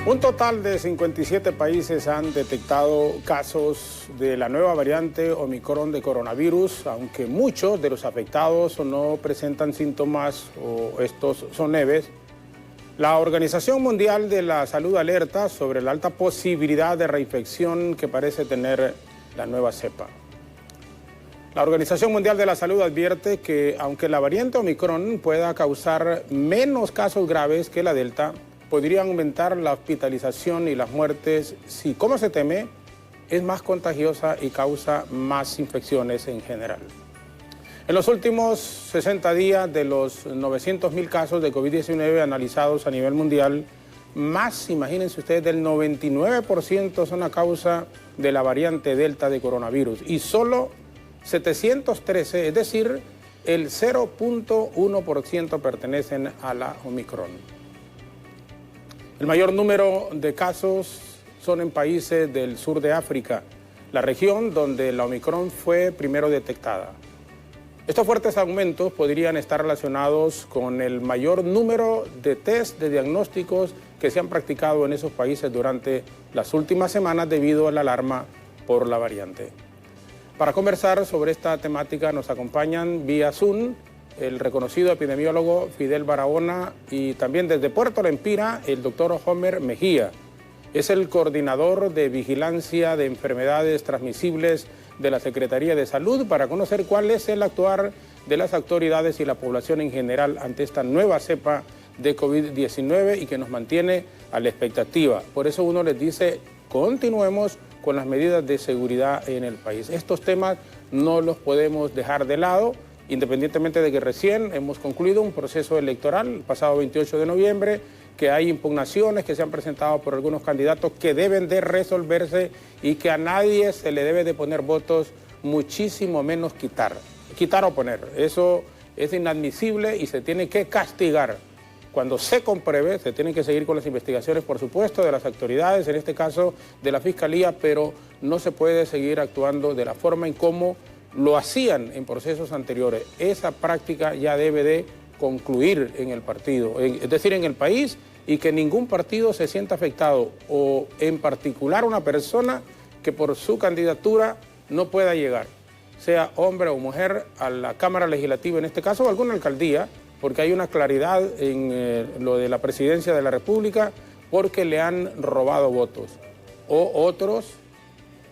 Un total de 57 países han detectado casos de la nueva variante Omicron de coronavirus, aunque muchos de los afectados no presentan síntomas o estos son leves. La Organización Mundial de la Salud alerta sobre la alta posibilidad de reinfección que parece tener la nueva cepa. La Organización Mundial de la Salud advierte que aunque la variante Omicron pueda causar menos casos graves que la Delta, podrían aumentar la hospitalización y las muertes si, como se teme, es más contagiosa y causa más infecciones en general. En los últimos 60 días, de los 900.000 casos de COVID-19 analizados a nivel mundial, más, imagínense ustedes, del 99% son a causa de la variante Delta de coronavirus y solo 713, es decir, el 0.1% pertenecen a la Omicron. El mayor número de casos son en países del sur de África, la región donde la Omicron fue primero detectada. Estos fuertes aumentos podrían estar relacionados con el mayor número de test de diagnósticos que se han practicado en esos países durante las últimas semanas debido a la alarma por la variante. Para conversar sobre esta temática nos acompañan vía Zoom el reconocido epidemiólogo Fidel Barahona y también desde Puerto Lempira el doctor Homer Mejía. Es el coordinador de vigilancia de enfermedades transmisibles de la Secretaría de Salud para conocer cuál es el actuar de las autoridades y la población en general ante esta nueva cepa de COVID-19 y que nos mantiene a la expectativa. Por eso uno les dice, continuemos con las medidas de seguridad en el país. Estos temas no los podemos dejar de lado, independientemente de que recién hemos concluido un proceso electoral el pasado 28 de noviembre, que hay impugnaciones que se han presentado por algunos candidatos que deben de resolverse y que a nadie se le debe de poner votos, muchísimo menos quitar o poner. Eso es inadmisible y se tiene que castigar. Cuando se compruebe, se tienen que seguir con las investigaciones, por supuesto, de las autoridades, en este caso de la Fiscalía, pero no se puede seguir actuando de la forma en cómo lo hacían en procesos anteriores. Esa práctica ya debe de concluir en el partido, es decir, en el país, y que ningún partido se sienta afectado, o en particular una persona que por su candidatura no pueda llegar, sea hombre o mujer, a la Cámara Legislativa, en este caso, o alguna alcaldía, porque hay una claridad en lo de la presidencia de la República, porque le han robado votos, o otros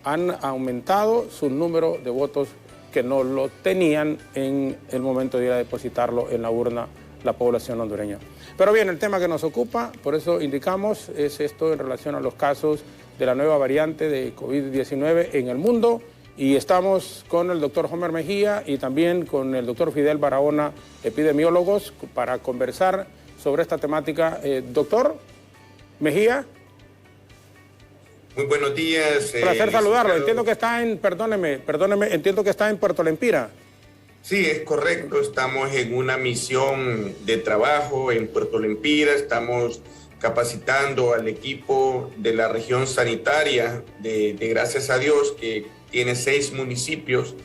han aumentado su número de votos que no lo tenían en el momento de ir a depositarlo en la urna la población hondureña. Pero bien, el tema que nos ocupa, por eso indicamos, es esto en relación a los casos de la nueva variante de COVID-19 en el mundo. Y estamos con el doctor Homer Mejía y también con el doctor Fidel Barahona, epidemiólogos, para conversar sobre esta temática. Doctor Mejía. Muy buenos días. Placer saludarlo. Entiendo que está en, perdóneme, entiendo que está en Puerto Lempira. Sí, es correcto. Estamos en una misión de trabajo en Puerto Lempira. Estamos capacitando al equipo de la región sanitaria de Gracias a Dios, que tiene 6 municipios,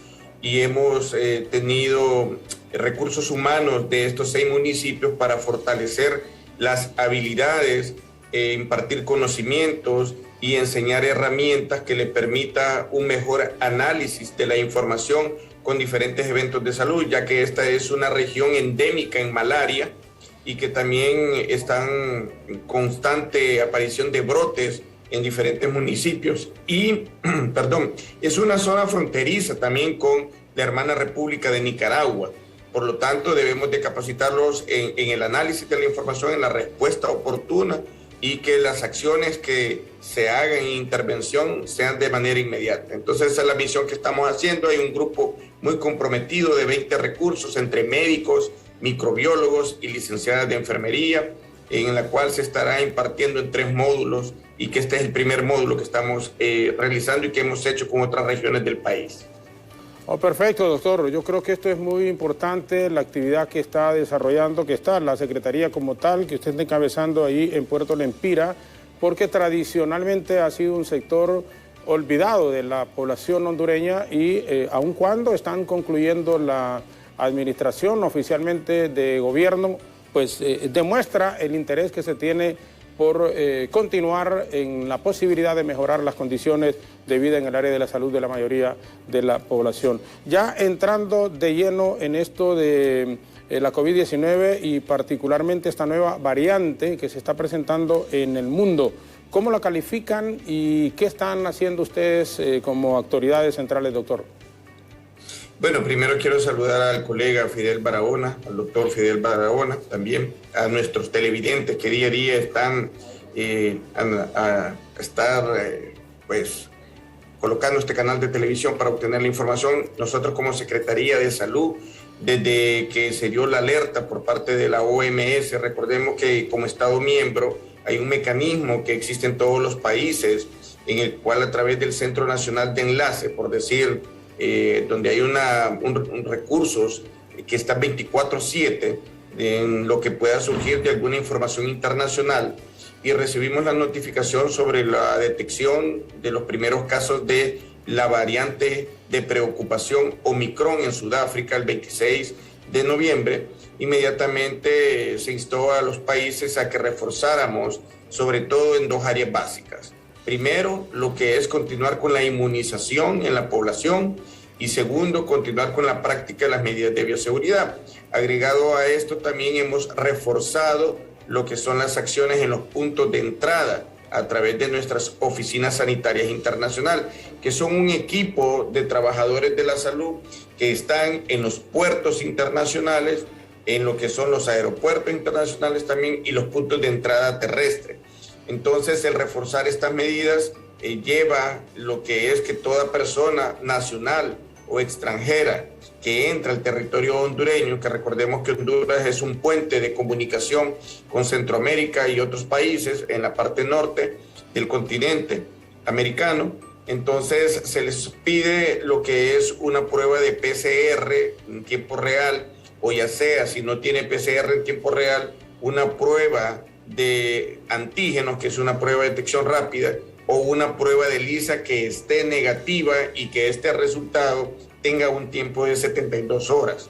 y hemos tenido recursos humanos de estos 6 municipios para fortalecer las habilidades, impartir conocimientos y enseñar herramientas que le permita un mejor análisis de la información con diferentes eventos de salud, ya que esta es una región endémica en malaria y que también están en constante aparición de brotes en diferentes municipios. Y, es una zona fronteriza también con la hermana República de Nicaragua. Por lo tanto, debemos de capacitarlos en el análisis de la información, en la respuesta oportuna, y que las acciones que se hagan en intervención sean de manera inmediata. Entonces, esa es la misión que estamos haciendo. Hay un grupo muy comprometido de 20 recursos entre médicos, microbiólogos y licenciadas de enfermería, en la cual se estará impartiendo en 3 módulos, y que este es el primer módulo que estamos realizando y que hemos hecho con otras regiones del país. Oh, perfecto, doctor. Yo creo que esto es muy importante, la actividad que está desarrollando, que está la Secretaría como tal, que usted está encabezando ahí en Puerto Lempira, porque tradicionalmente ha sido un sector olvidado de la población hondureña y aun cuando están concluyendo la administración oficialmente de gobierno, pues demuestra el interés que se tiene por continuar en la posibilidad de mejorar las condiciones de vida en el área de la salud de la mayoría de la población. Ya entrando de lleno en esto de la COVID-19 y particularmente esta nueva variante que se está presentando en el mundo, ¿cómo la califican y qué están haciendo ustedes como autoridades centrales, doctor? Bueno, primero quiero saludar al colega Fidel Barahona, al doctor Fidel Barahona, también a nuestros televidentes que día a día están pues colocando este canal de televisión para obtener la información. Nosotros como Secretaría de Salud, desde que se dio la alerta por parte de la OMS, recordemos que como Estado miembro hay un mecanismo que existe en todos los países, en el cual a través del Centro Nacional de Enlace, por decir, donde hay recursos que están 24/7 en lo que pueda surgir de alguna información internacional, y recibimos la notificación sobre la detección de los primeros casos de la variante de preocupación Omicron en Sudáfrica el 26 de noviembre. Inmediatamente se instó a los países a que reforzáramos, sobre todo en dos áreas básicas. Primero, lo que es continuar con la inmunización en la población, y segundo, continuar con la práctica de las medidas de bioseguridad. Agregado a esto, también hemos reforzado lo que son las acciones en los puntos de entrada a través de nuestras oficinas sanitarias internacionales, que son un equipo de trabajadores de la salud que están en los puertos internacionales, en lo que son los aeropuertos internacionales también y los puntos de entrada terrestre. Entonces, el reforzar estas medidas lleva lo que es que toda persona nacional o extranjera que entra al territorio hondureño, que recordemos que Honduras es un puente de comunicación con Centroamérica y otros países en la parte norte del continente americano, entonces se les pide lo que es una prueba de PCR en tiempo real, o ya sea, si no tiene PCR en tiempo real, una prueba de antígenos, que es una prueba de detección rápida, o una prueba de ELISA que esté negativa y que este resultado tenga un tiempo de 72 horas.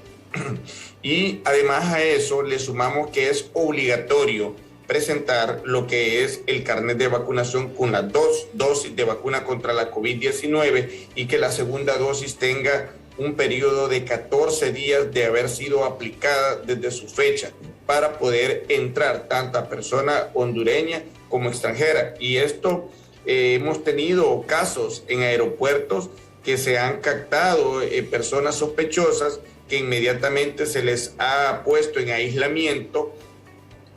Y además a eso le sumamos que es obligatorio presentar lo que es el carnet de vacunación con las 2 dosis de vacuna contra la COVID-19 y que la segunda dosis tenga un periodo de 14 días de haber sido aplicada desde su fecha para poder entrar tanta persona hondureña como extranjera. Y esto hemos tenido casos en aeropuertos que se han captado personas sospechosas que inmediatamente se les ha puesto en aislamiento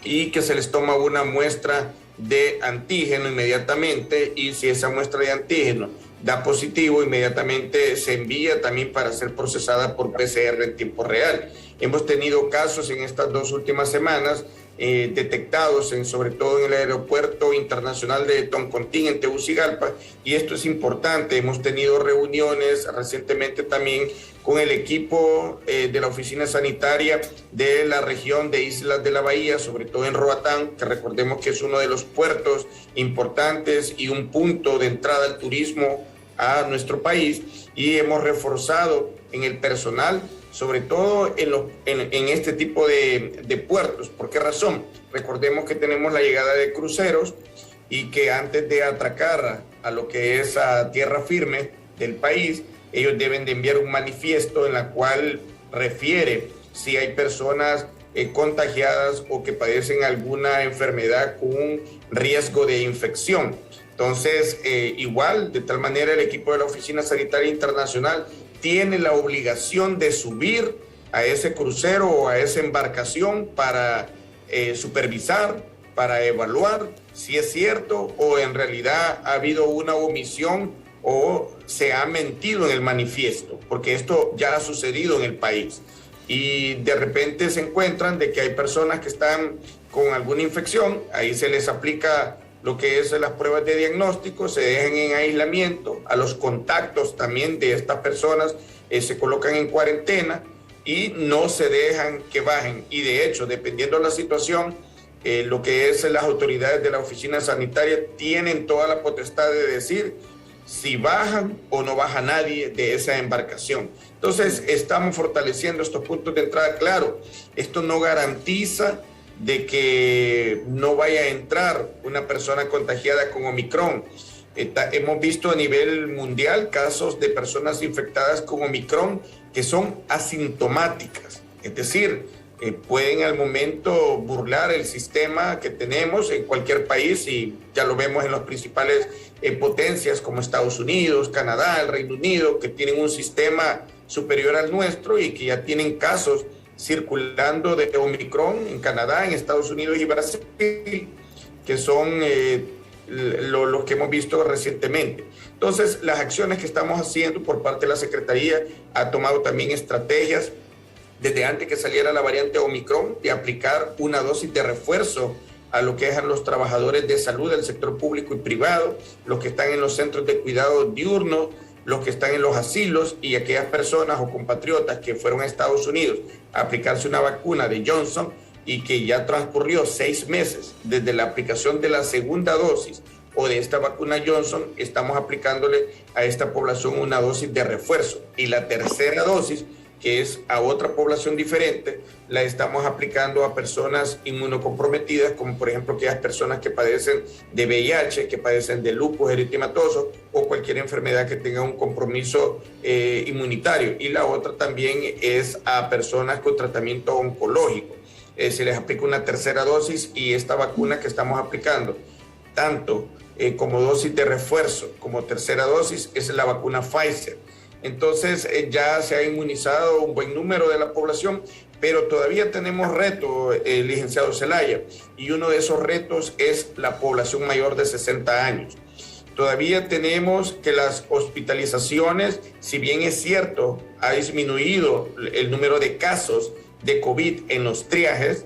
y que se les toma una muestra de antígeno inmediatamente, y si esa muestra de antígeno da positivo, inmediatamente se envía también para ser procesada por PCR en tiempo real. Hemos tenido casos en estas 2 últimas semanas detectados sobre todo en el aeropuerto internacional de Toncontín en Tegucigalpa, y esto es importante. Hemos tenido reuniones recientemente también con el equipo de la oficina sanitaria de la región de Islas de la Bahía, sobre todo en Roatán, que recordemos que es uno de los puertos importantes y un punto de entrada al turismo a nuestro país, y hemos reforzado en el personal, sobre todo en este tipo de puertos. ¿Por qué razón? Recordemos que tenemos la llegada de cruceros y que antes de atracar a lo que es a tierra firme del país, ellos deben de enviar un manifiesto en la cual refiere si hay personas contagiadas o que padecen alguna enfermedad con un riesgo de infección. Entonces, igual, de tal manera, el equipo de la Oficina Sanitaria Internacional tiene la obligación de subir a ese crucero o a esa embarcación para supervisar, para evaluar si es cierto o en realidad ha habido una omisión o se ha mentido en el manifiesto, porque esto ya ha sucedido en el país. Y de repente se encuentran de que hay personas que están con alguna infección, ahí se les aplica lo que es las pruebas de diagnóstico, se dejan en aislamiento, a los contactos también de estas personas se colocan en cuarentena y no se dejan que bajen. Y de hecho, dependiendo de la situación, lo que es las autoridades de la oficina sanitaria tienen toda la potestad de decir si bajan o no baja nadie de esa embarcación. Entonces, estamos fortaleciendo estos puntos de entrada. Claro, esto no garantiza de que no vaya a entrar una persona contagiada con Omicron. Hemos visto a nivel mundial casos de personas infectadas con Omicron que son asintomáticas, es decir, pueden al momento burlar el sistema que tenemos en cualquier país, y ya lo vemos en las principales potencias como Estados Unidos, Canadá, el Reino Unido, que tienen un sistema superior al nuestro y que ya tienen casos circulando de Omicron en Canadá, en Estados Unidos y Brasil, que son los que hemos visto recientemente. Entonces, las acciones que estamos haciendo por parte de la Secretaría ha tomado también estrategias desde antes que saliera la variante Omicron de aplicar una dosis de refuerzo a lo que es los trabajadores de salud del sector público y privado, los que están en los centros de cuidado diurnos, los que están en los asilos y aquellas personas o compatriotas que fueron a Estados Unidos a aplicarse una vacuna de Johnson y que ya transcurrió 6 meses desde la aplicación de la segunda dosis o de esta vacuna Johnson, estamos aplicándole a esta población una dosis de refuerzo. Y la tercera dosis, que es a otra población diferente, la estamos aplicando a personas inmunocomprometidas, como por ejemplo aquellas personas que padecen de VIH, que padecen de lupus eritematoso o cualquier enfermedad que tenga un compromiso inmunitario. Y la otra también es a personas con tratamiento oncológico. Se les aplica una tercera dosis, y esta vacuna que estamos aplicando, tanto como dosis de refuerzo como tercera dosis, es la vacuna Pfizer. Entonces ya se ha inmunizado un buen número de la población, pero todavía tenemos retos, licenciado Zelaya, y uno de esos retos es la población mayor de 60 años. Todavía tenemos que las hospitalizaciones, si bien es cierto, ha disminuido el número de casos de COVID en los triajes,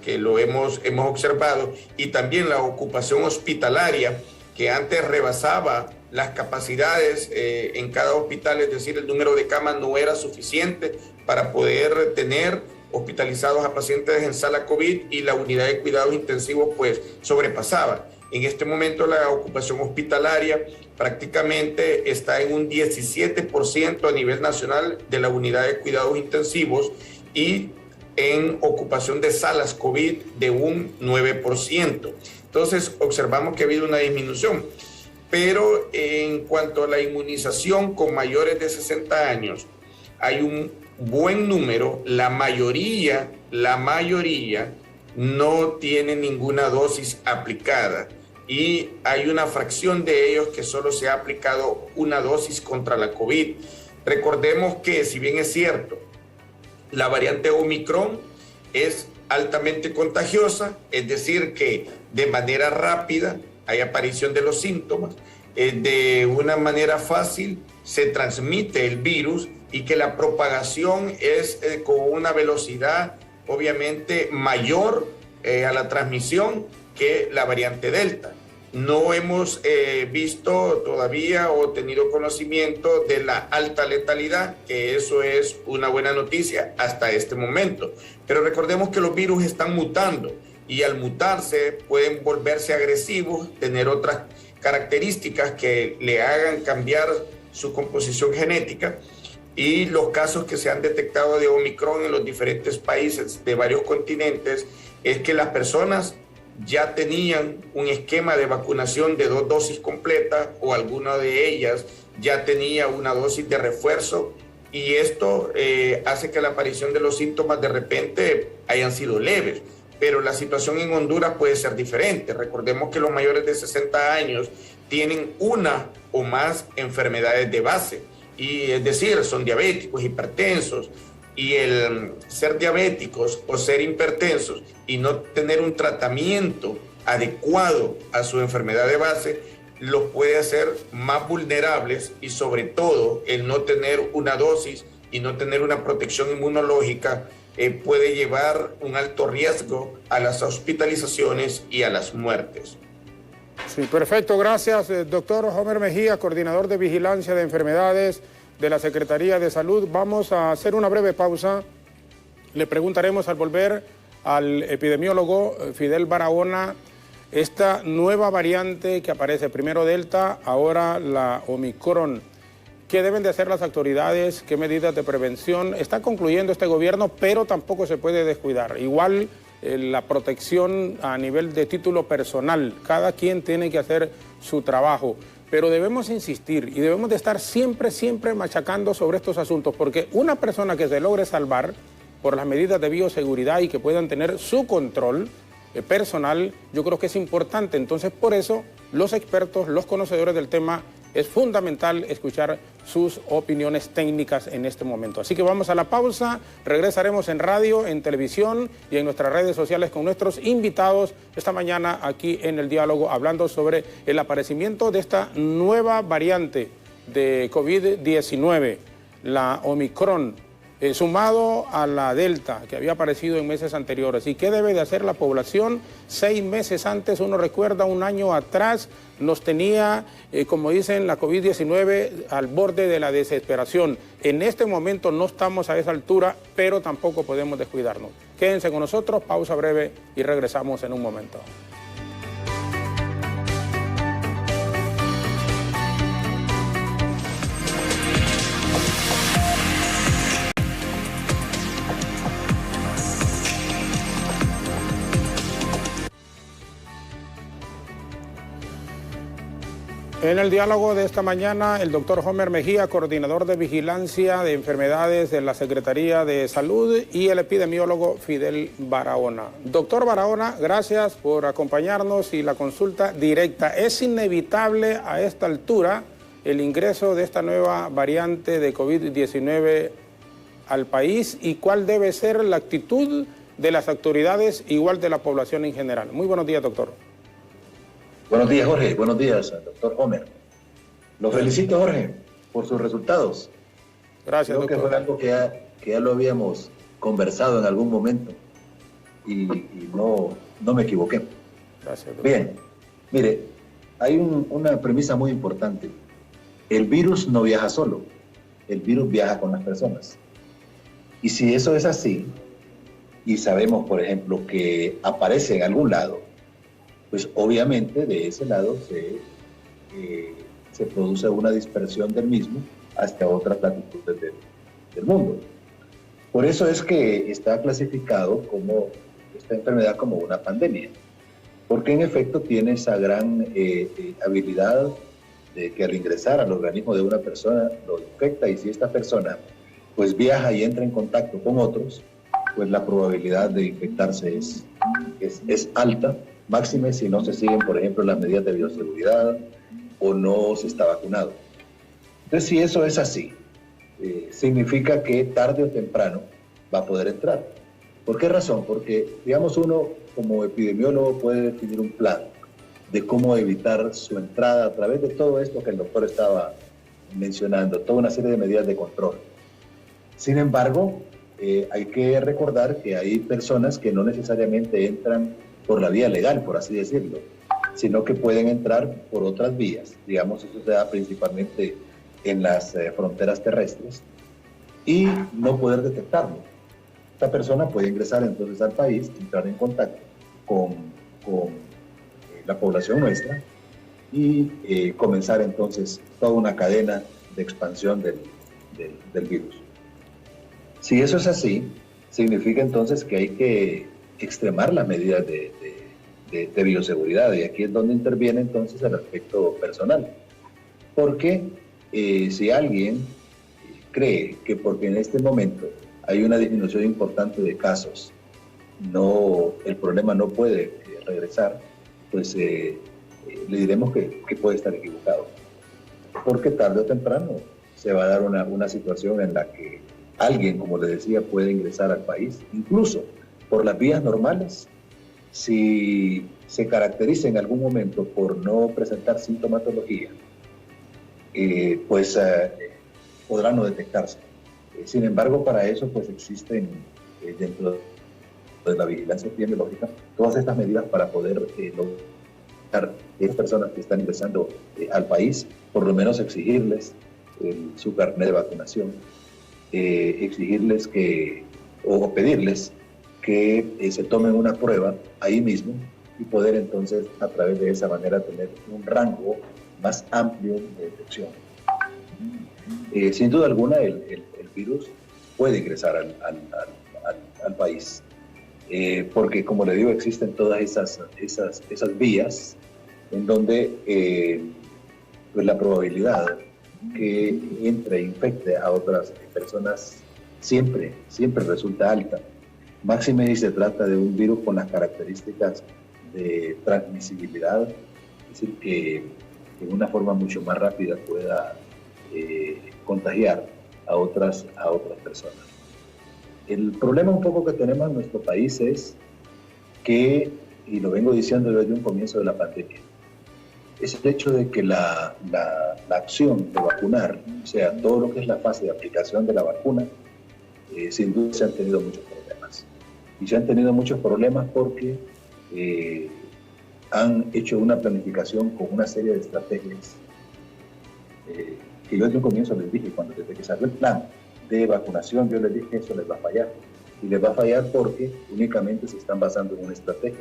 que lo hemos observado, y también la ocupación hospitalaria, que antes rebasaba las capacidades en cada hospital, es decir, el número de camas no era suficiente para poder tener hospitalizados a pacientes en sala COVID, y la unidad de cuidados intensivos pues sobrepasaba. En este momento la ocupación hospitalaria prácticamente está en un 17% a nivel nacional de la unidad de cuidados intensivos, y en ocupación de salas COVID de un 9%. Entonces observamos que ha habido una disminución. Pero en cuanto a la inmunización con mayores de 60 años, hay un buen número, la mayoría no tiene ninguna dosis aplicada, y hay una fracción de ellos que solo se ha aplicado una dosis contra la COVID. Recordemos que, si bien es cierto, la variante Omicron es altamente contagiosa, es decir, que de manera rápida hay aparición de los síntomas, de una manera fácil se transmite el virus, y que la propagación es con una velocidad obviamente mayor a la transmisión que la variante Delta. No hemos visto todavía o tenido conocimiento de la alta letalidad, que eso es una buena noticia hasta este momento. Pero recordemos que los virus están mutando, y al mutarse pueden volverse agresivos, tener otras características que le hagan cambiar su composición genética. Y los casos que se han detectado de Omicron en los diferentes países de varios continentes es que las personas ya tenían un esquema de vacunación de 2 dosis completas, o alguna de ellas ya tenía una dosis de refuerzo, y esto hace que la aparición de los síntomas de repente hayan sido leves. Pero la situación en Honduras puede ser diferente. Recordemos que los mayores de 60 años tienen una o más enfermedades de base, y es decir, son diabéticos, hipertensos, y el ser diabéticos o ser hipertensos y no tener un tratamiento adecuado a su enfermedad de base los puede hacer más vulnerables, y sobre todo el no tener una dosis y no tener una protección inmunológica puede llevar un alto riesgo a las hospitalizaciones y a las muertes. Sí, perfecto, gracias, doctor Homer Mejía, coordinador de vigilancia de enfermedades de la Secretaría de Salud. Vamos a hacer una breve pausa. Le preguntaremos al volver al epidemiólogo Fidel Barahona esta nueva variante que aparece, primero Delta, ahora la Omicron. ¿Qué deben de hacer las autoridades? ¿Qué medidas de prevención? Está concluyendo este gobierno, pero tampoco se puede descuidar. Igual la protección a nivel de título personal. Cada quien tiene que hacer su trabajo, pero debemos insistir y debemos de estar siempre machacando sobre estos asuntos, porque una persona que se logre salvar por las medidas de bioseguridad y que puedan tener su control personal, yo creo que es importante. Entonces, por eso, los expertos, los conocedores del tema, es fundamental escuchar sus opiniones técnicas en este momento. Así que vamos a la pausa, regresaremos en radio, en televisión y en nuestras redes sociales con nuestros invitados esta mañana aquí en el diálogo, hablando sobre el aparecimiento de esta nueva variante de COVID-19, la Omicron, sumado a la Delta, que había aparecido en meses anteriores. ¿Y qué debe de hacer la población? 6 meses antes, uno recuerda, un año atrás, nos tenía, como dicen, la COVID-19 al borde de la desesperación. En este momento no estamos a esa altura, pero tampoco podemos descuidarnos. Quédense con nosotros, pausa breve y regresamos en un momento. En el diálogo de esta mañana, el doctor Homer Mejía, coordinador de vigilancia de enfermedades de la Secretaría de Salud, y el epidemiólogo Fidel Barahona. Doctor Barahona, gracias por acompañarnos y la consulta directa. ¿Es inevitable a esta altura el ingreso de esta nueva variante de COVID-19 al país? ¿Y cuál debe ser la actitud de las autoridades, igual de la población en general? Muy buenos días, doctor. Buenos días, Jorge. Buenos días, doctor Homer. Lo felicito, Jorge, por sus resultados. Gracias, doctor. Creo que fue algo que ya lo habíamos conversado en algún momento y no me equivoqué. Gracias, doctor. Bien, mire, hay una premisa muy importante. El virus no viaja solo, el virus viaja con las personas. Y si eso es así, y sabemos, por ejemplo, que aparece en algún lado, pues obviamente de ese lado se produce una dispersión del mismo hacia otras latitudes del mundo. Por eso es que está clasificado como esta enfermedad como una pandemia, porque en efecto tiene esa gran habilidad de que al ingresar al organismo de una persona lo infecta, y si esta persona pues viaja y entra en contacto con otros, pues la probabilidad de infectarse es alta, máxime si no se siguen, por ejemplo, las medidas de bioseguridad o no se está vacunado. Entonces, si eso es así, significa que tarde o temprano va a poder entrar. ¿Por qué razón? Porque, digamos, uno como epidemiólogo puede definir un plan de cómo evitar su entrada a través de todo esto que el doctor estaba mencionando, toda una serie de medidas de control. Sin embargo, hay que recordar que hay personas que no necesariamente entran por la vía legal, por así decirlo, sino que pueden entrar por otras vías. Digamos, eso se da principalmente en las fronteras terrestres, y no poder detectarlo. Esta persona puede ingresar entonces al país, entrar en contacto con la población nuestra y comenzar entonces toda una cadena de expansión del virus. Si eso es así, significa entonces que hay que extremar las medidas de bioseguridad, y aquí es donde interviene entonces el aspecto personal. Porque si alguien cree que porque en este momento hay una disminución importante de casos, el problema no puede regresar, pues le diremos que puede estar equivocado. Porque tarde o temprano se va a dar una situación en la que alguien, como le decía, puede ingresar al país, incluso por las vías normales. Si se caracteriza en algún momento por no presentar sintomatología, pues podrá no detectarse. Sin embargo, para eso pues existen dentro de la vigilancia epidemiológica todas estas medidas para poder lograr las personas que están ingresando al país, por lo menos exigirles su carnet de vacunación, exigirles o pedirles que se tomen una prueba ahí mismo, y poder entonces a través de esa manera tener un rango más amplio de detección. Sin duda alguna el virus puede ingresar al país. porque como le digo, existen todas esas vías en donde pues la probabilidad que entre e infecte a otras personas siempre resulta alta. Máxime si se trata de un virus con las características de transmisibilidad, es decir, que de una forma mucho más rápida pueda contagiar a otras personas. El problema un poco que tenemos en nuestro país es que, y lo vengo diciendo desde un comienzo de la pandemia, es el hecho de que la acción de vacunar, o sea, todo lo que es la fase de aplicación de la vacuna, sin duda se han tenido muchos problemas. Y se han tenido muchos problemas porque han hecho una planificación con una serie de estrategias que yo desde un comienzo les dije, desde que salió el plan de vacunación, yo les dije que eso les va a fallar. Y les va a fallar porque únicamente se están basando en una estrategia,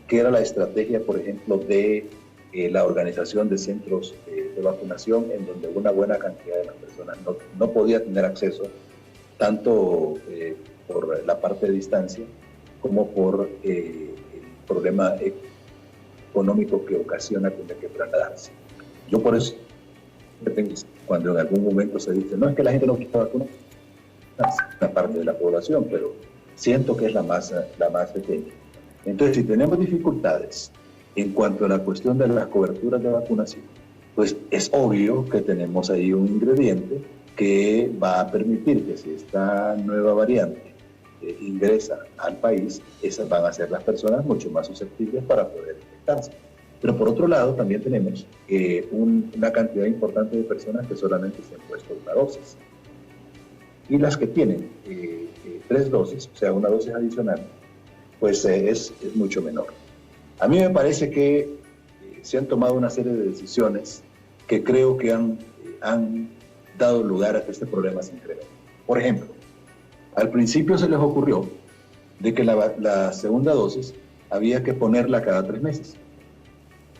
que era la estrategia, por ejemplo, de la organización de centros de vacunación, en donde una buena cantidad de las personas no podía tener acceso, tanto por la parte de distancia, como por el problema económico que ocasiona tener que trasladarse. Yo por eso, cuando en algún momento se dice, no es que la gente no quiera vacunar, una parte de la población, pero siento que es la más pequeña. Entonces, si tenemos dificultades en cuanto a la cuestión de las coberturas de vacunación, pues es obvio que tenemos ahí un ingrediente que va a permitir que si esta nueva variante ingresa al país, esas van a ser las personas mucho más susceptibles para poder infectarse. Pero por otro lado, también tenemos una cantidad importante de personas que solamente se han puesto una dosis. Y las que tienen 3 dosis, o sea, una dosis adicional, pues es mucho menor. A mí me parece que se han tomado una serie de decisiones que creo que han dado lugar a que este problema se incremente. Por ejemplo, al principio se les ocurrió de que la segunda dosis había que ponerla cada 3 meses.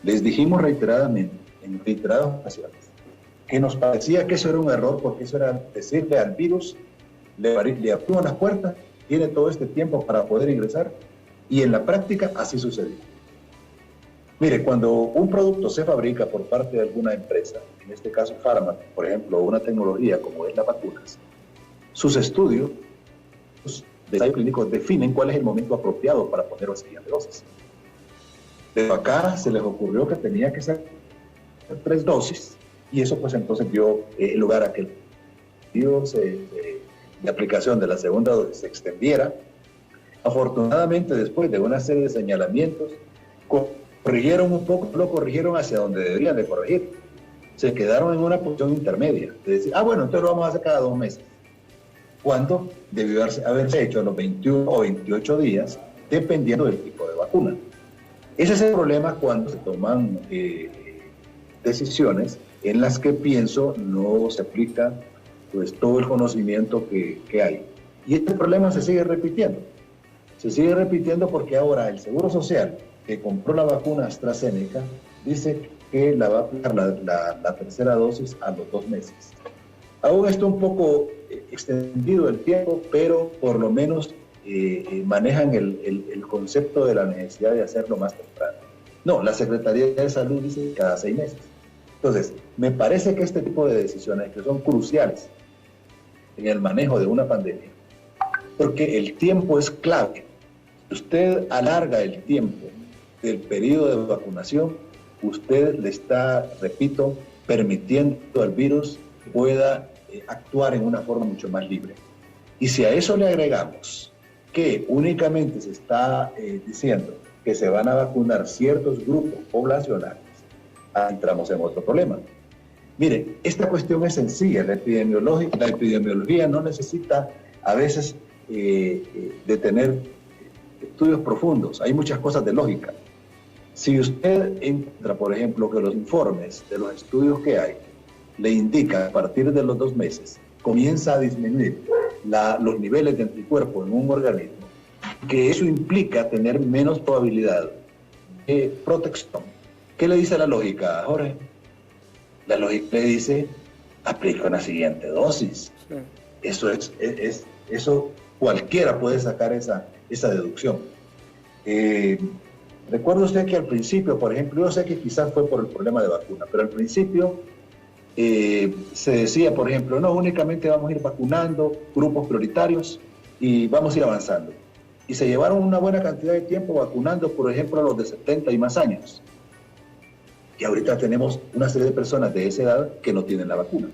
Les dijimos reiteradamente, en reiteradas ocasiones, que nos parecía que eso era un error, porque eso era decirle al virus, le abrimos las puertas, tiene todo este tiempo para poder ingresar, y en la práctica así sucedió. Mire, cuando un producto se fabrica por parte de alguna empresa, en este caso fármaco, por ejemplo, una tecnología como es las vacunas, sus estudios de ensayo clínico definen cuál es el momento apropiado para poner la siguiente dosis. Pero acá se les ocurrió que tenía que ser 3 dosis, y eso pues entonces dio lugar a que el periodo de aplicación de la segunda dosis se extendiera. Afortunadamente, después de una serie de señalamientos, corrigieron un poco, lo corrigieron hacia donde deberían de corregir. Se quedaron en una posición intermedia, de decir, bueno, entonces lo vamos a hacer cada 2 meses. Cuando debió haberse hecho a los 21 o 28 días, dependiendo del tipo de vacuna. Ese es el problema cuando se toman decisiones en las que pienso no se aplica pues todo el conocimiento que hay. Y este problema se sigue repitiendo. Se sigue repitiendo porque ahora el Seguro Social, que compró la vacuna AstraZeneca, dice que la va a aplicar la tercera dosis a los 2 meses. Aún está un poco extendido el tiempo, pero por lo menos manejan el concepto de la necesidad de hacerlo más temprano. No, la Secretaría de Salud dice cada 6 meses. Entonces, me parece que este tipo de decisiones que son cruciales en el manejo de una pandemia, porque el tiempo es clave. Si usted alarga el tiempo del periodo de vacunación, usted le está, repito, permitiendo al virus que pueda actuar en una forma mucho más libre. Y si a eso le agregamos que únicamente se está diciendo que se van a vacunar ciertos grupos poblacionales, entramos en otro problema. Mire, esta cuestión es sencilla. La epidemiología no necesita a veces de tener estudios profundos. Hay muchas cosas de lógica. Si usted encuentra, por ejemplo, que los informes de los estudios que hay le indican a partir de los 2 meses comienza a disminuir los niveles de anticuerpos en un organismo, que eso implica tener menos probabilidad de protección. ¿Qué le dice la lógica, Jorge? La lógica le dice, aplica una siguiente dosis. Sí. Eso cualquiera puede sacar esa esa deducción. Recuerda usted que al principio, por ejemplo, yo sé que quizás fue por el problema de vacuna, pero al principio se decía, por ejemplo, no, únicamente vamos a ir vacunando grupos prioritarios y vamos a ir avanzando. Y se llevaron una buena cantidad de tiempo vacunando, por ejemplo, a los de 70 y más años. Y ahorita tenemos una serie de personas de esa edad que no tienen la vacuna.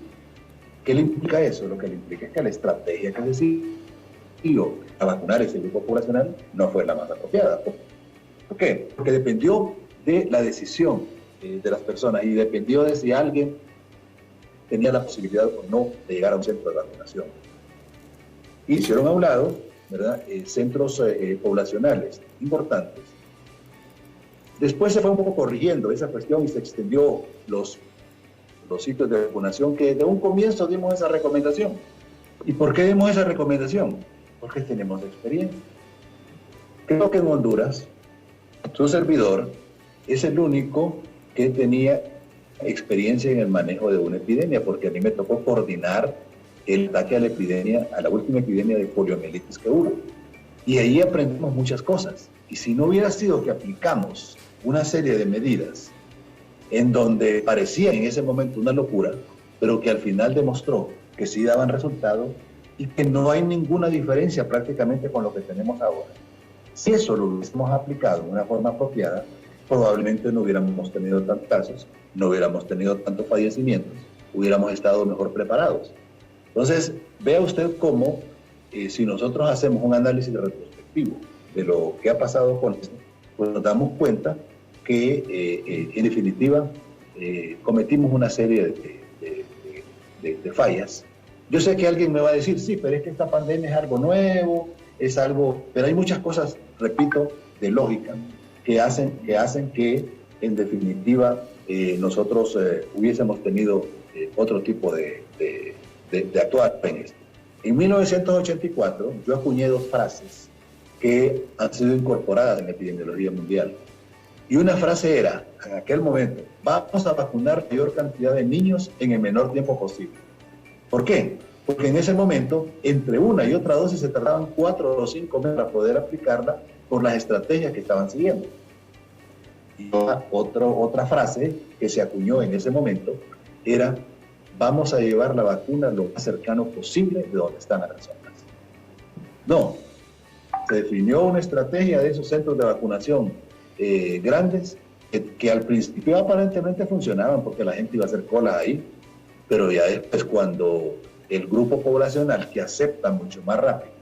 ¿Qué le implica eso? Lo que le implica es que la estrategia que se siguió a vacunar ese grupo poblacional no fue la más apropiada. ¿Por qué? Porque dependió de la decisión de las personas y dependió de si alguien tenía la posibilidad o no de llegar a un centro de vacunación. Hicieron a un lado, ¿verdad?, centros poblacionales importantes. Después se fue un poco corrigiendo esa cuestión y se extendió los sitios de vacunación, que de un comienzo dimos esa recomendación. ¿Y por qué dimos esa recomendación? Porque tenemos experiencia. Creo que en Honduras, su servidor es el único que tenía experiencia en el manejo de una epidemia, porque a mí me tocó coordinar el ataque a la epidemia, a la última epidemia de poliomielitis que hubo. Y ahí aprendimos muchas cosas. Y si no hubiera sido que aplicamos una serie de medidas en donde parecía en ese momento una locura, pero que al final demostró que sí daban resultado y que no hay ninguna diferencia prácticamente con lo que tenemos ahora. Si eso lo hubiésemos aplicado de una forma apropiada, probablemente no hubiéramos tenido tantos casos, no hubiéramos tenido tantos fallecimientos, hubiéramos estado mejor preparados. Entonces, vea usted cómo, si nosotros hacemos un análisis retrospectivo de lo que ha pasado con esto, pues nos damos cuenta que, en definitiva, cometimos una serie de fallas. Yo sé que alguien me va a decir, sí, pero es que esta pandemia es algo nuevo, es algo, pero hay muchas cosas, repito, de lógica, que hacen que en definitiva, nosotros hubiésemos tenido otro tipo de actuar en esto. En 1984, yo acuñé dos frases que han sido incorporadas en la epidemiología mundial. Y una frase era, en aquel momento, vamos a vacunar mayor cantidad de niños en el menor tiempo posible. ¿Por qué? Porque en ese momento, entre una y otra dosis se tardaban 4 o 5 meses para poder aplicarla por las estrategias que estaban siguiendo. Y otra frase que se acuñó en ese momento era, vamos a llevar la vacuna lo más cercano posible de donde están las personas. No, se definió una estrategia de esos centros de vacunación grandes que al principio aparentemente funcionaban porque la gente iba a hacer cola ahí, pero ya después cuando el grupo poblacional que acepta mucho más rápido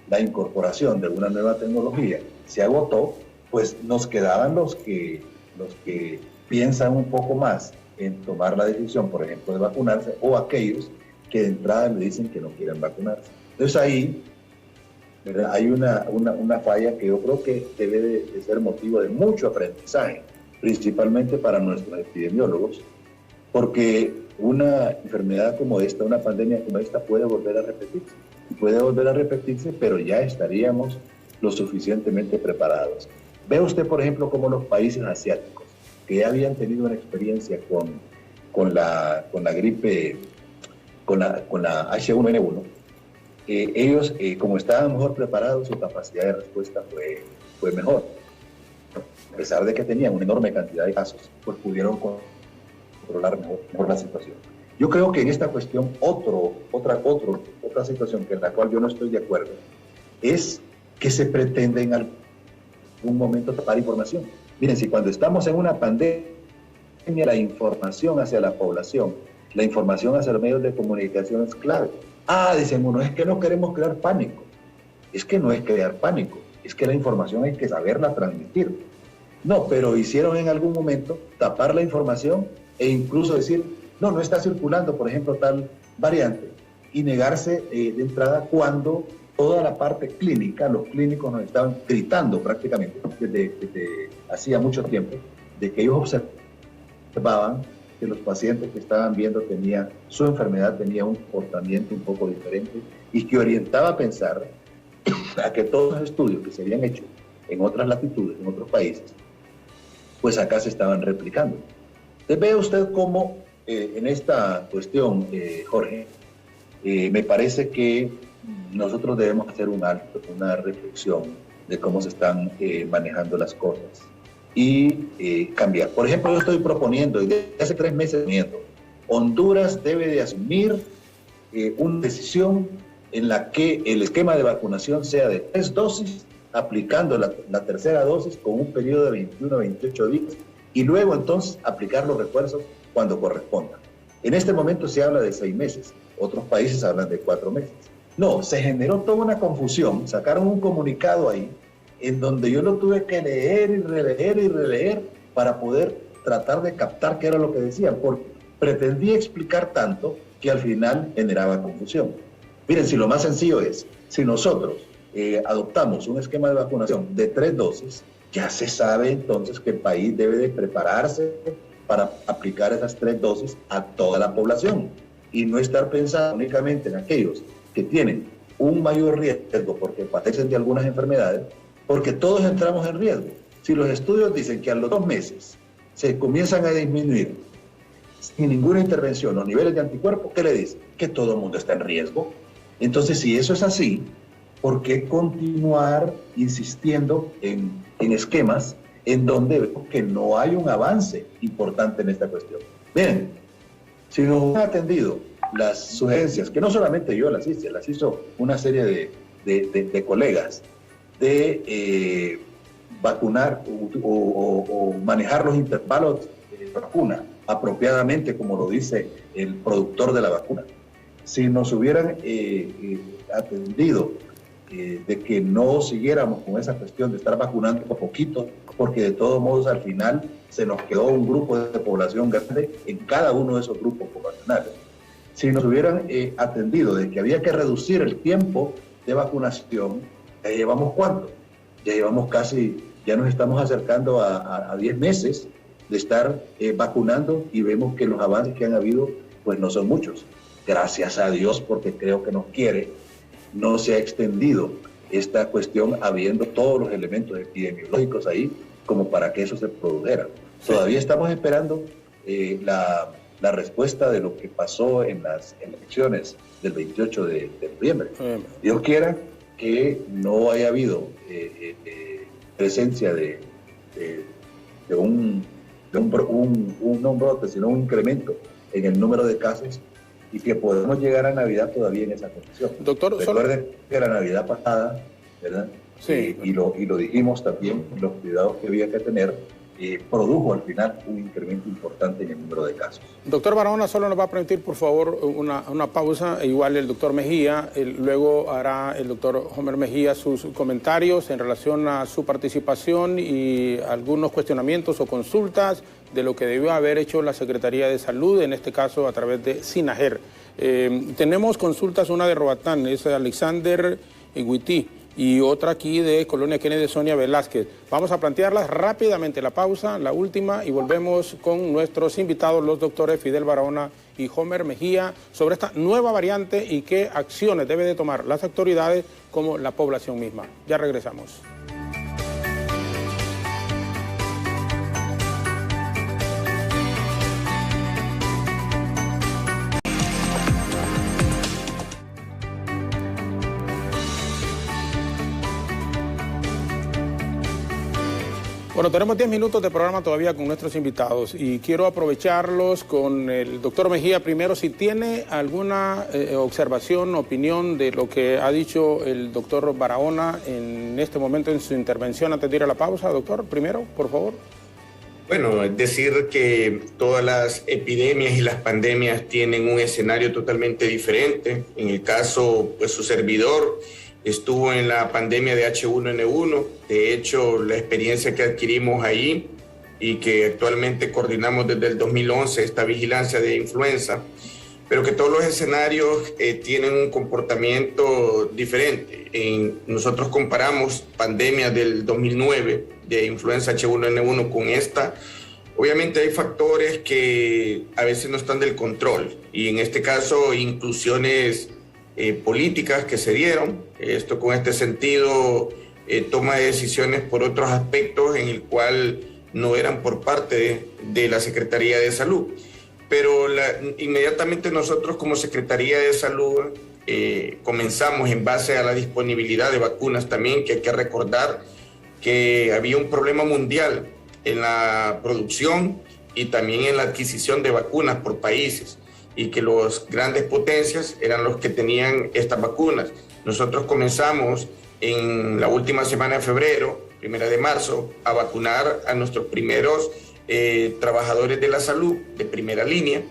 la incorporación de una nueva tecnología se agotó, pues nos quedaban los que piensan un poco más en tomar la decisión, por ejemplo, de vacunarse, o aquellos que de entrada le dicen que no quieren vacunarse. Entonces ahí, ¿verdad?, hay una falla que yo creo que debe de ser motivo de mucho aprendizaje, principalmente para nuestros epidemiólogos, porque una enfermedad como esta, una pandemia como esta puede volver a repetirse. Puede volver a repetirse, pero ya estaríamos lo suficientemente preparados. Ve usted, por ejemplo, cómo los países asiáticos, que ya habían tenido una experiencia con la gripe, con la H1N1, ellos, como estaban mejor preparados, su capacidad de respuesta fue mejor. A pesar de que tenían una enorme cantidad de casos, pues pudieron controlar mejor la situación. Yo creo que en esta cuestión, otra situación en la cual yo no estoy de acuerdo, es que se pretende en algún momento tapar información. Miren, si cuando estamos en una pandemia, la información hacia la población, la información hacia los medios de comunicación es clave. Dicen uno, es que no queremos crear pánico. Es que no es crear pánico, es que la información hay que saberla transmitir. No, pero hicieron en algún momento tapar la información e incluso decir, no está circulando, por ejemplo, tal variante, y negarse de entrada cuando toda la parte clínica, los clínicos nos estaban gritando prácticamente desde hacía mucho tiempo, de que ellos observaban que los pacientes que estaban viendo su enfermedad tenía un comportamiento un poco diferente y que orientaba a pensar a que todos los estudios que se habían hecho en otras latitudes, en otros países, pues acá se estaban replicando. Entonces ve usted cómo en esta cuestión, Jorge, me parece que nosotros debemos hacer un alto, una reflexión de cómo se están manejando las cosas y cambiar. Por ejemplo, yo estoy proponiendo, y desde hace 3 meses, Honduras debe de asumir una decisión en la que el esquema de vacunación sea de 3 dosis, aplicando la tercera dosis con un periodo de 21 a 28 días, y luego entonces aplicar los refuerzos cuando corresponda. En este momento se habla de 6 meses, otros países hablan de 4 meses. No, se generó toda una confusión, sacaron un comunicado ahí, en donde yo lo tuve que leer y releer para poder tratar de captar qué era lo que decían, porque pretendía explicar tanto que al final generaba confusión. Miren, si lo más sencillo es, si nosotros adoptamos un esquema de vacunación de 3 dosis, ya se sabe entonces que el país debe de prepararse para aplicar esas 3 dosis a toda la población y no estar pensando únicamente en aquellos que tienen un mayor riesgo porque padecen de algunas enfermedades, porque todos entramos en riesgo. Si los estudios dicen que a los 2 meses se comienzan a disminuir sin ninguna intervención los niveles de anticuerpos, ¿qué le dice? Que todo el mundo está en riesgo. Entonces, si eso es así, ¿por qué continuar insistiendo en esquemas en donde vemos que no hay un avance importante en esta cuestión? Miren, si nos han atendido las sugerencias, que no solamente yo las hizo una serie de colegas, de vacunar o manejar los intervalos de vacuna apropiadamente, como lo dice el productor de la vacuna. Si nos hubieran atendido de que no siguiéramos con esa cuestión de estar vacunando a poquito, porque de todos modos al final se nos quedó un grupo de población grande en cada uno de esos grupos poblacionales. Si nos hubieran atendido de que había que reducir el tiempo de vacunación, ya llevamos ¿cuánto? Ya llevamos casi, ya nos estamos acercando a 10 meses de estar vacunando y vemos que los avances que han habido pues no son muchos. Gracias a Dios, porque creo que nos quiere, no se ha extendido esta cuestión habiendo todos los elementos epidemiológicos ahí como para que eso se produjera. Sí. Todavía estamos esperando la respuesta de lo que pasó en las elecciones del 28 de noviembre. Dios quiera que no haya habido presencia de un brote, sino un incremento en el número de casos y que podemos llegar a Navidad todavía en esa condición. Doctor, recuerden que la Navidad pasada, ¿verdad? Sí. Y lo dijimos también, los cuidados que había que tener, produjo al final un incremento importante en el número de casos. Doctor Barahona, solo nos va a permitir, por favor, una pausa. Igual el doctor Mejía, luego hará el doctor Homer Mejía sus comentarios en relación a su participación y algunos cuestionamientos o consultas de lo que debió haber hecho la Secretaría de Salud, en este caso a través de SINAGER. Tenemos consultas, una de Roatán, es Alexander Iguití, y otra aquí de Colonia Kennedy, Sonia Velázquez. Vamos a plantearlas rápidamente, la pausa, la última, y volvemos con nuestros invitados, los doctores Fidel Barahona y Homer Mejía, sobre esta nueva variante y qué acciones deben de tomar las autoridades como la población misma. Ya regresamos. Bueno, tenemos 10 minutos de programa todavía con nuestros invitados y quiero aprovecharlos con el doctor Mejía primero. Si tiene alguna observación, opinión de lo que ha dicho el doctor Barahona en este momento en su intervención antes de ir a la pausa. Doctor, primero, por favor. Bueno, es decir que todas las epidemias y las pandemias tienen un escenario totalmente diferente. En el caso, pues su servidor estuvo en la pandemia de H1N1, de hecho la experiencia que adquirimos ahí y que actualmente coordinamos desde el 2011, esta vigilancia de influenza, pero que todos los escenarios tienen un comportamiento diferente. Nosotros comparamos pandemias del 2009 de influenza H1N1 con esta. Obviamente hay factores que a veces no están del control y en este caso inclusiones políticas que se dieron, esto con este sentido, toma de decisiones por otros aspectos en el cual no eran por parte de la Secretaría de Salud. Pero inmediatamente nosotros como Secretaría de Salud comenzamos en base a la disponibilidad de vacunas también, que hay que recordar que había un problema mundial en la producción y también en la adquisición de vacunas por países, y que las grandes potencias eran los que tenían estas vacunas. Nosotros comenzamos en la última semana de febrero, 1 de marzo, a vacunar a nuestros primeros trabajadores de la salud de primera línea,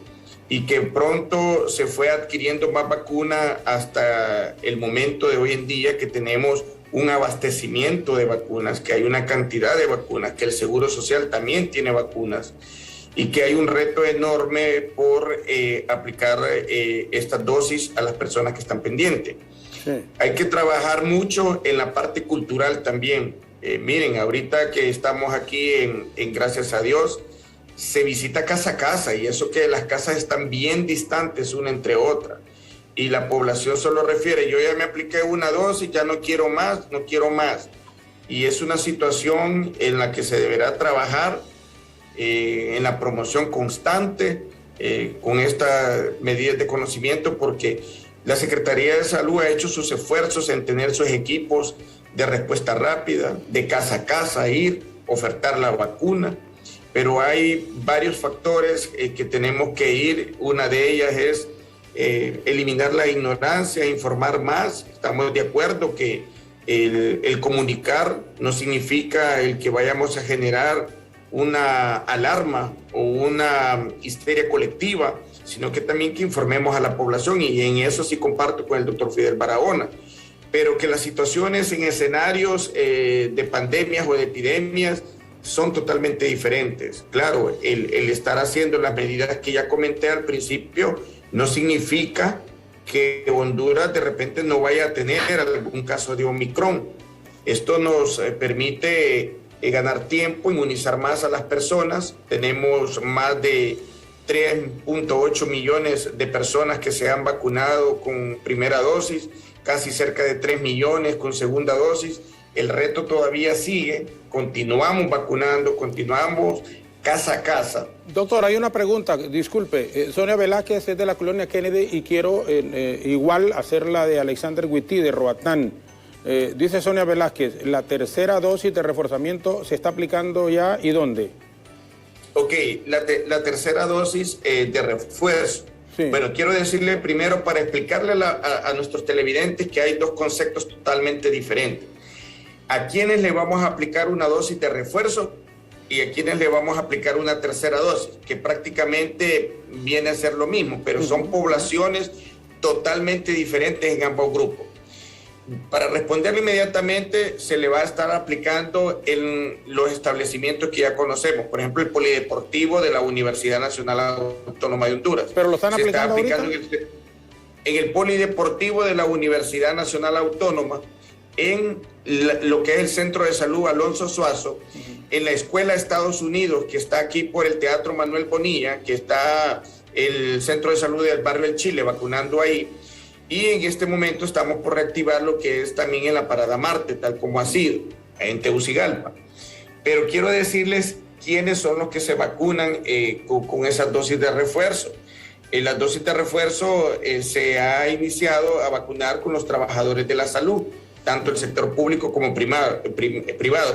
y que pronto se fue adquiriendo más vacuna hasta el momento de hoy en día, que tenemos un abastecimiento de vacunas, que hay una cantidad de vacunas, que el Seguro Social también tiene vacunas, y que hay un reto enorme por aplicar estas dosis a las personas que están pendientes. Sí. Hay que trabajar mucho en la parte cultural también. Miren, ahorita que estamos aquí en Gracias a Dios, se visita casa a casa, y eso que las casas están bien distantes una entre otra, y la población solo refiere: yo ya me apliqué una dosis, ya no quiero más, no quiero más. Y es una situación en la que se deberá trabajar en la promoción constante con estas medidas de conocimiento, porque la Secretaría de Salud ha hecho sus esfuerzos en tener sus equipos de respuesta rápida, de casa a casa, ir, ofertar la vacuna, pero hay varios factores que tenemos que ir. Una de ellas es eliminar la ignorancia, informar más. Estamos de acuerdo que el comunicar no significa el que vayamos a generar una alarma o una histeria colectiva, sino que también que informemos a la población, y en eso sí comparto con el doctor Fidel Barahona, pero que las situaciones en escenarios de pandemias o de epidemias son totalmente diferentes. Claro, el estar haciendo las medidas que ya comenté al principio no significa que Honduras de repente no vaya a tener algún caso de Omicron. Esto nos permite ganar tiempo, inmunizar más a las personas. Tenemos más de 3.8 millones de personas que se han vacunado con primera dosis, casi cerca de 3 millones con segunda dosis. El reto todavía sigue, continuamos vacunando, continuamos casa a casa. Doctor, hay una pregunta, disculpe, Sonia Velázquez es de la colonia Kennedy y quiero igual hacer la de Alexander Huití de Roatán. Dice Sonia Velázquez, ¿la tercera dosis de reforzamiento se está aplicando ya y dónde? Ok, la tercera dosis de refuerzo. Sí. Bueno, quiero decirle primero, para explicarle a nuestros televidentes, que hay dos conceptos totalmente diferentes. A quienes le vamos a aplicar una dosis de refuerzo y a quienes le vamos a aplicar una tercera dosis, que prácticamente viene a ser lo mismo, pero son poblaciones totalmente diferentes en ambos grupos. Para responderle inmediatamente, se le va a estar aplicando en los establecimientos que ya conocemos, por ejemplo, el Polideportivo de la Universidad Nacional Autónoma de Honduras. ¿Pero lo están aplicando ahorita? En el Polideportivo de la Universidad Nacional Autónoma, en lo que es el Centro de Salud Alonso Suazo, en la Escuela Estados Unidos, que está aquí por el Teatro Manuel Bonilla, que está el Centro de Salud del Barrio del Chile, vacunando ahí. Y en este momento estamos por reactivar lo que es también en la Parada Marte, tal como ha sido, en Tegucigalpa. Pero quiero decirles quiénes son los que se vacunan con esas dosis de refuerzo. En las dosis de refuerzo se ha iniciado a vacunar con los trabajadores de la salud, tanto el sector público como privado,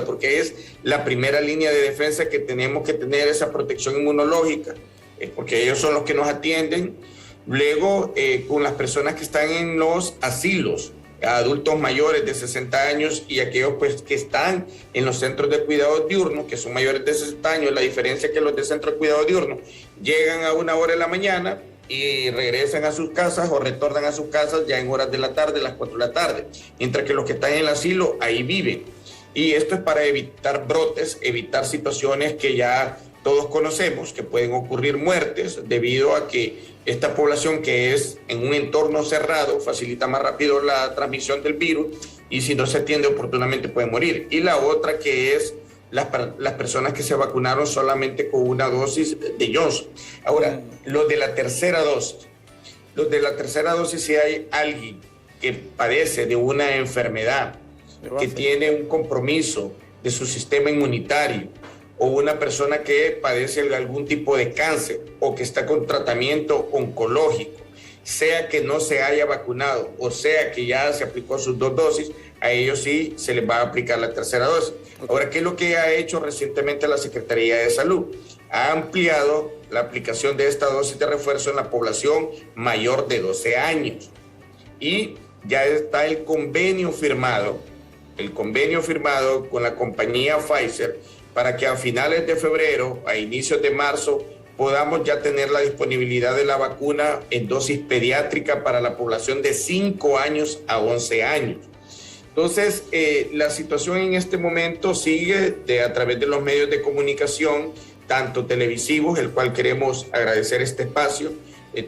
porque es la primera línea de defensa que tenemos que tener, esa protección inmunológica, porque ellos son los que nos atienden. Luego, con las personas que están en los asilos, adultos mayores de 60 años y aquellos pues, que están en los centros de cuidado diurno, que son mayores de 60 años, la diferencia es que los de centro de cuidado diurno llegan a 1 hora de la mañana y regresan a sus casas o retornan a sus casas ya en horas de la tarde, las 4 de la tarde, mientras que los que están en el asilo ahí viven. Y esto es para evitar brotes, evitar situaciones que ya todos conocemos, que pueden ocurrir muertes debido a que esta población, que es en un entorno cerrado, facilita más rápido la transmisión del virus, y si no se atiende oportunamente puede morir. Y la otra, que es las personas que se vacunaron solamente con una dosis de Johnson. Ahora, los de la tercera dosis, si hay alguien que padece de una enfermedad, que tiene un compromiso de su sistema inmunitario, o una persona que padece algún tipo de cáncer o que está con tratamiento oncológico, sea que no se haya vacunado o sea que ya se aplicó sus 2 dosis, a ellos sí se les va a aplicar la tercera dosis. Ahora, ¿qué es lo que ha hecho recientemente la Secretaría de Salud? Ha ampliado la aplicación de esta dosis de refuerzo en la población mayor de 12 años. Y ya está el convenio firmado con la compañía Pfizer para que a finales de febrero, a inicios de marzo, podamos ya tener la disponibilidad de la vacuna en dosis pediátrica para la población de 5 años a 11 años. Entonces, la situación en este momento sigue a través de los medios de comunicación, tanto televisivos, el cual queremos agradecer este espacio,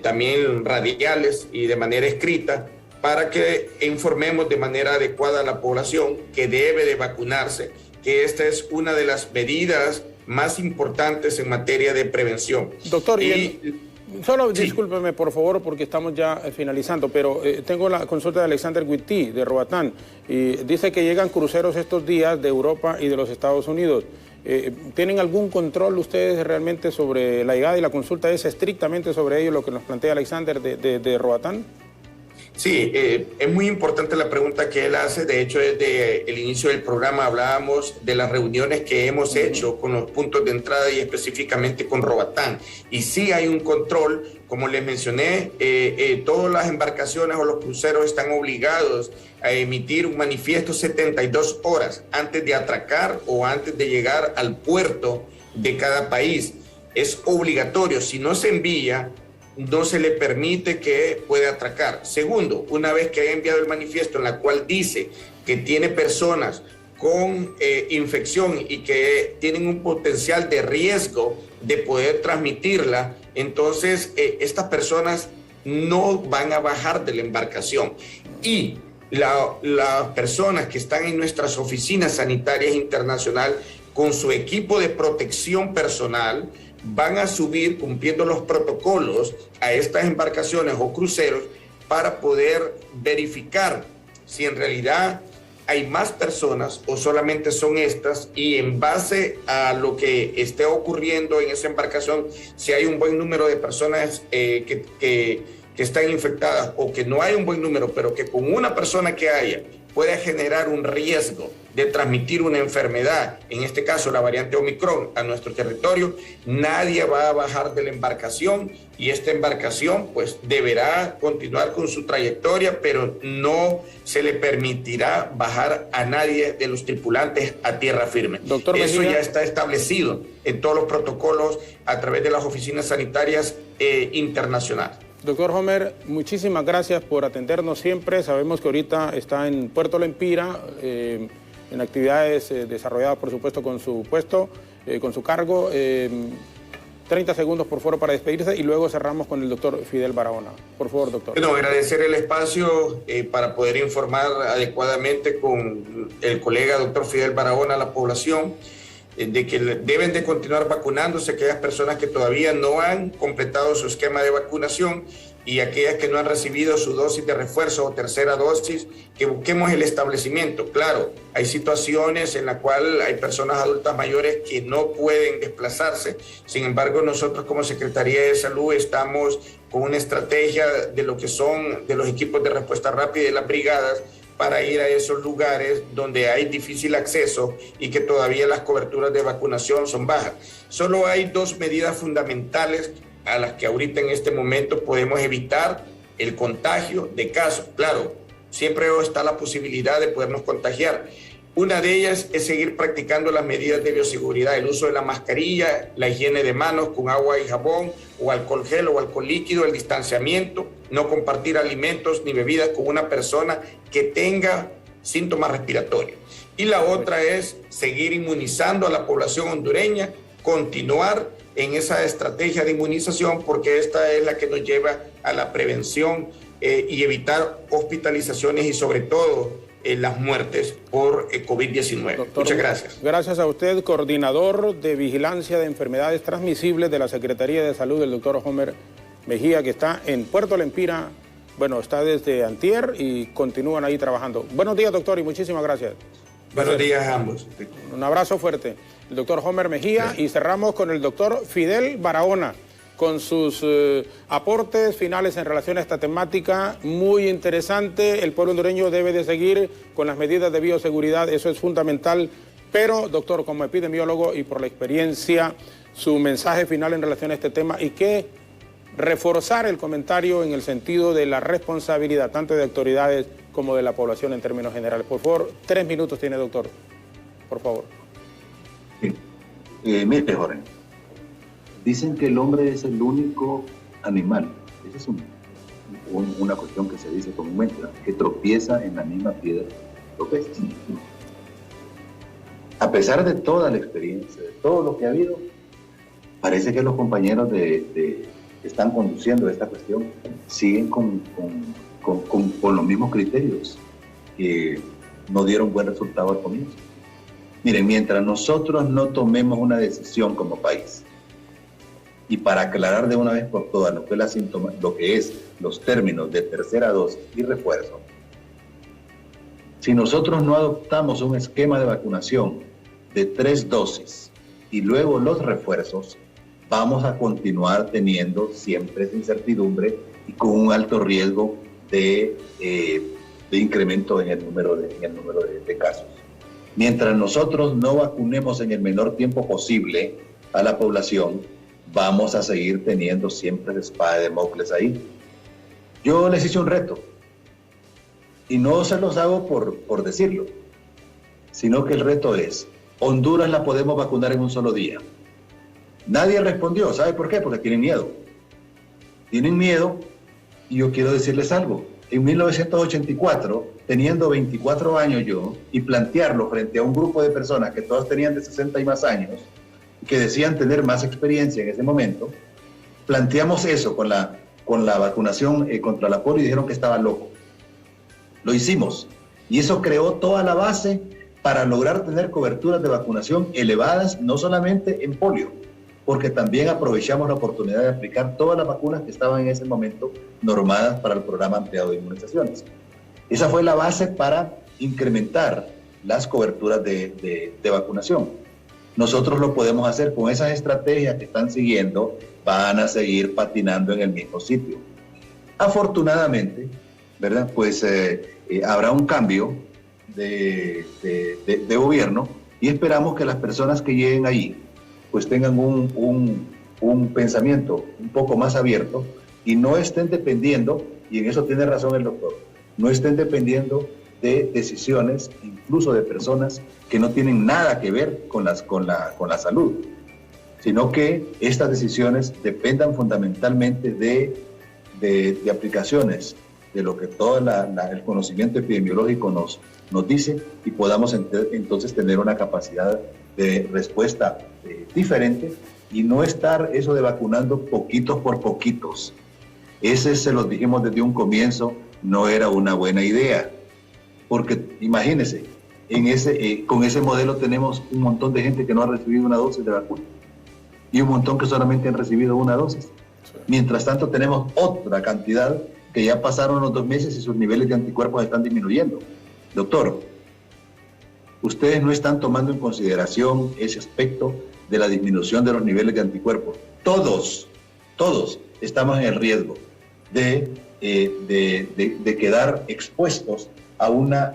también radiales y de manera escrita, para que informemos de manera adecuada a la población que debe de vacunarse, que esta es una de las medidas más importantes en materia de prevención. Doctor, solo sí. Discúlpeme por favor porque estamos ya finalizando, pero tengo la consulta de Alexander Witty de Roatán y dice que llegan cruceros estos días de Europa y de los Estados Unidos. ¿Tienen algún control ustedes realmente sobre la llegada y la consulta es estrictamente sobre ello lo que nos plantea Alexander de Roatán? Sí, es muy importante la pregunta que él hace. De hecho, desde el inicio del programa hablábamos de las reuniones que hemos hecho con los puntos de entrada y específicamente con Roatán. Y sí hay un control, como les mencioné, todas las embarcaciones o los cruceros están obligados a emitir un manifiesto 72 horas antes de atracar o antes de llegar al puerto de cada país. Es obligatorio, si no se envía, no se le permite que pueda atracar. Segundo, una vez que haya enviado el manifiesto en la cual dice que tiene personas con infección y que tienen un potencial de riesgo de poder transmitirla, entonces estas personas no van a bajar de la embarcación. Y las personas que están en nuestras oficinas sanitarias internacionales con su equipo de protección personal van a subir cumpliendo los protocolos a estas embarcaciones o cruceros para poder verificar si en realidad hay más personas o solamente son estas, y en base a lo que esté ocurriendo en esa embarcación, si hay un buen número de personas que están infectadas o que no hay un buen número, pero que con una persona que haya puede generar un riesgo de transmitir una enfermedad, en este caso la variante Omicron, a nuestro territorio, nadie va a bajar de la embarcación y esta embarcación pues deberá continuar con su trayectoria, pero no se le permitirá bajar a nadie de los tripulantes a tierra firme. Doctor Mejía, eso ya está establecido en todos los protocolos a través de las oficinas sanitarias internacionales. Doctor Homer, muchísimas gracias por atendernos siempre. Sabemos que ahorita está en Puerto Lempira, en actividades desarrolladas, por supuesto, con su puesto, con su cargo. 30 segundos, por favor, para despedirse y luego cerramos con el doctor Fidel Barahona. Por favor, doctor. Bueno, agradecer el espacio para poder informar adecuadamente con el colega doctor Fidel Barahona a la población de que deben de continuar vacunándose aquellas personas que todavía no han completado su esquema de vacunación y aquellas que no han recibido su dosis de refuerzo o tercera dosis, que busquemos el establecimiento. Claro, hay situaciones en las cuales hay personas adultas mayores que no pueden desplazarse. Sin embargo, nosotros como Secretaría de Salud estamos con una estrategia de lo que son de los equipos de respuesta rápida de las brigadas para ir a esos lugares donde hay difícil acceso y que todavía las coberturas de vacunación son bajas. Solo hay 2 medidas fundamentales a las que ahorita en este momento podemos evitar el contagio de casos. Claro, siempre está la posibilidad de podernos contagiar. Una de ellas es seguir practicando las medidas de bioseguridad, el uso de la mascarilla, la higiene de manos con agua y jabón o alcohol gel o alcohol líquido, el distanciamiento, no compartir alimentos ni bebidas con una persona que tenga síntomas respiratorios. Y la otra es seguir inmunizando a la población hondureña, continuar en esa estrategia de inmunización porque esta es la que nos lleva a la prevención y evitar hospitalizaciones y sobre todo las muertes por COVID-19. Doctor, muchas gracias. Gracias a usted, coordinador de vigilancia de enfermedades transmisibles de la Secretaría de Salud, el doctor Homer Mejía, que está en Puerto Lempira. Bueno, está desde antier y continúan ahí trabajando. Buenos días, doctor, y muchísimas gracias. Buenos días a ambos. Un abrazo fuerte. El doctor Homer Mejía, y cerramos con el doctor Fidel Barahona, con sus aportes finales en relación a esta temática muy interesante. El pueblo hondureño debe de seguir con las medidas de bioseguridad, eso es fundamental. Pero, doctor, como epidemiólogo y por la experiencia, su mensaje final en relación a este tema y que reforzar el comentario en el sentido de la responsabilidad tanto de autoridades como de la población en términos generales. Por favor, 3 minutos tiene, doctor. Por favor. Sí. Mire, Jorge. Dicen que el hombre es el único animal, esa es una cuestión que se dice comúnmente, ¿no?, que tropieza en la misma piedra dos veces. A pesar de toda la experiencia, de todo lo que ha habido, parece que los compañeros que están conduciendo esta cuestión siguen con los mismos criterios que no dieron buen resultado al comienzo. Miren, mientras nosotros no tomemos una decisión como país, y para aclarar de una vez por todas lo que es los términos de tercera dosis y refuerzo, si nosotros no adoptamos un esquema de vacunación de 3 dosis y luego los refuerzos, vamos a continuar teniendo siempre esa incertidumbre y con un alto riesgo de incremento en el número de casos. Mientras nosotros no vacunemos en el menor tiempo posible a la población, vamos a seguir teniendo siempre la espada de Damocles ahí. Yo les hice un reto, y no se los hago por decirlo, sino que el reto es, Honduras la podemos vacunar en un solo día. Nadie respondió, ¿sabe por qué? Porque tienen miedo. Tienen miedo, y yo quiero decirles algo. En 1984, teniendo 24 años yo, y plantearlo frente a un grupo de personas que todas tenían de 60 y más años, que decían tener más experiencia en ese momento, planteamos eso con la vacunación contra la polio y dijeron que estaba loco. Lo hicimos, y eso creó toda la base para lograr tener coberturas de vacunación elevadas, no solamente en polio, porque también aprovechamos la oportunidad de aplicar todas las vacunas que estaban en ese momento normadas para el programa ampliado de inmunizaciones. Esa fue la base para incrementar las coberturas de vacunación. Nosotros lo podemos hacer con esas estrategias que están siguiendo, van a seguir patinando en el mismo sitio. Afortunadamente, ¿verdad?, pues habrá un cambio de gobierno y esperamos que las personas que lleguen ahí pues tengan un pensamiento un poco más abierto y no estén dependiendo, y en eso tiene razón el doctor, no estén dependiendo de decisiones, incluso de personas que no tienen nada que ver con la salud, sino que estas decisiones dependan fundamentalmente de aplicaciones, de lo que todo el conocimiento epidemiológico nos dice, y podamos entonces tener una capacidad de respuesta diferente y no estar eso de vacunando poquitos por poquitos. Ese, se los dijimos desde un comienzo, no era una buena idea. Porque imagínense, con ese modelo tenemos un montón de gente que no ha recibido una dosis de vacuna y un montón que solamente han recibido una dosis. Sí. Mientras tanto tenemos otra cantidad que ya pasaron los 2 meses y sus niveles de anticuerpos están disminuyendo. Doctor, ustedes no están tomando en consideración ese aspecto de la disminución de los niveles de anticuerpos. Todos estamos en el riesgo de quedar expuestos a una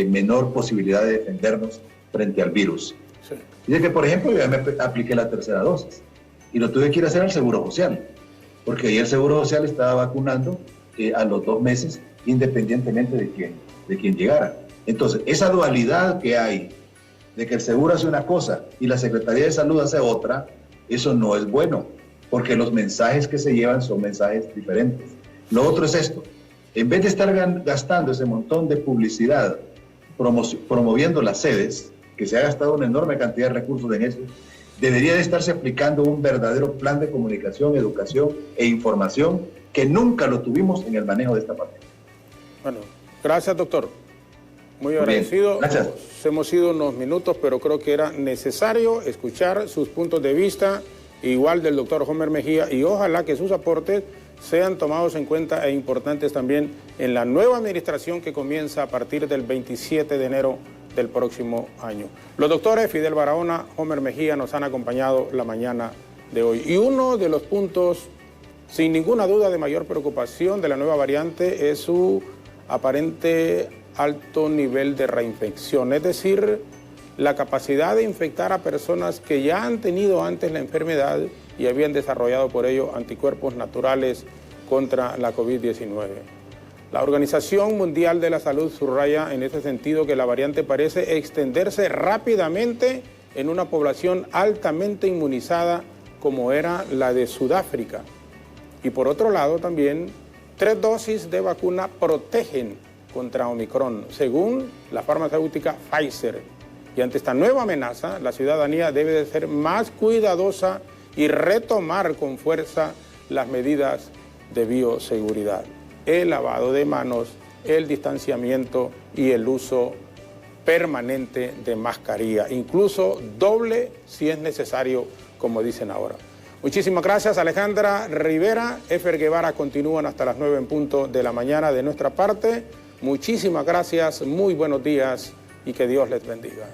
menor posibilidad de defendernos frente al virus. Sí. Dice que, por ejemplo, yo ya me apliqué la tercera dosis y lo tuve que ir a hacer al Seguro Social, porque ahí el Seguro Social estaba vacunando a los 2 meses, independientemente de quién llegara. Entonces, esa dualidad que hay, de que el Seguro hace una cosa y la Secretaría de Salud hace otra, eso no es bueno, porque los mensajes que se llevan son mensajes diferentes. Lo otro es esto. En vez de estar gastando ese montón de publicidad promoviendo las sedes, que se ha gastado una enorme cantidad de recursos en eso, debería de estarse aplicando un verdadero plan de comunicación, educación e información que nunca lo tuvimos en el manejo de esta pandemia. Bueno, gracias, doctor. Muy agradecido. Gracias. Hemos ido unos minutos, pero creo que era necesario escuchar sus puntos de vista, igual del doctor Homer Mejía, y ojalá que sus aportes sean tomados en cuenta e importantes también en la nueva administración que comienza a partir del 27 de enero del próximo año. Los doctores Fidel Barahona, Homer Mejía nos han acompañado la mañana de hoy. Y uno de los puntos, sin ninguna duda, de mayor preocupación de la nueva variante es su aparente alto nivel de reinfección, es decir, la capacidad de infectar a personas que ya han tenido antes la enfermedad y habían desarrollado por ello anticuerpos naturales contra la COVID-19. La Organización Mundial de la Salud subraya en ese sentido que la variante parece extenderse rápidamente en una población altamente inmunizada como era la de Sudáfrica. Y por otro lado también, 3 dosis de vacuna protegen contra Omicron, según la farmacéutica Pfizer. Y ante esta nueva amenaza, la ciudadanía debe de ser más cuidadosa y retomar con fuerza las medidas de bioseguridad. El lavado de manos, el distanciamiento y el uso permanente de mascarilla, incluso doble si es necesario, como dicen ahora. Muchísimas gracias, Alejandra Rivera. Efer Guevara continúan hasta las 9 en punto de la mañana de nuestra parte. Muchísimas gracias, muy buenos días y que Dios les bendiga.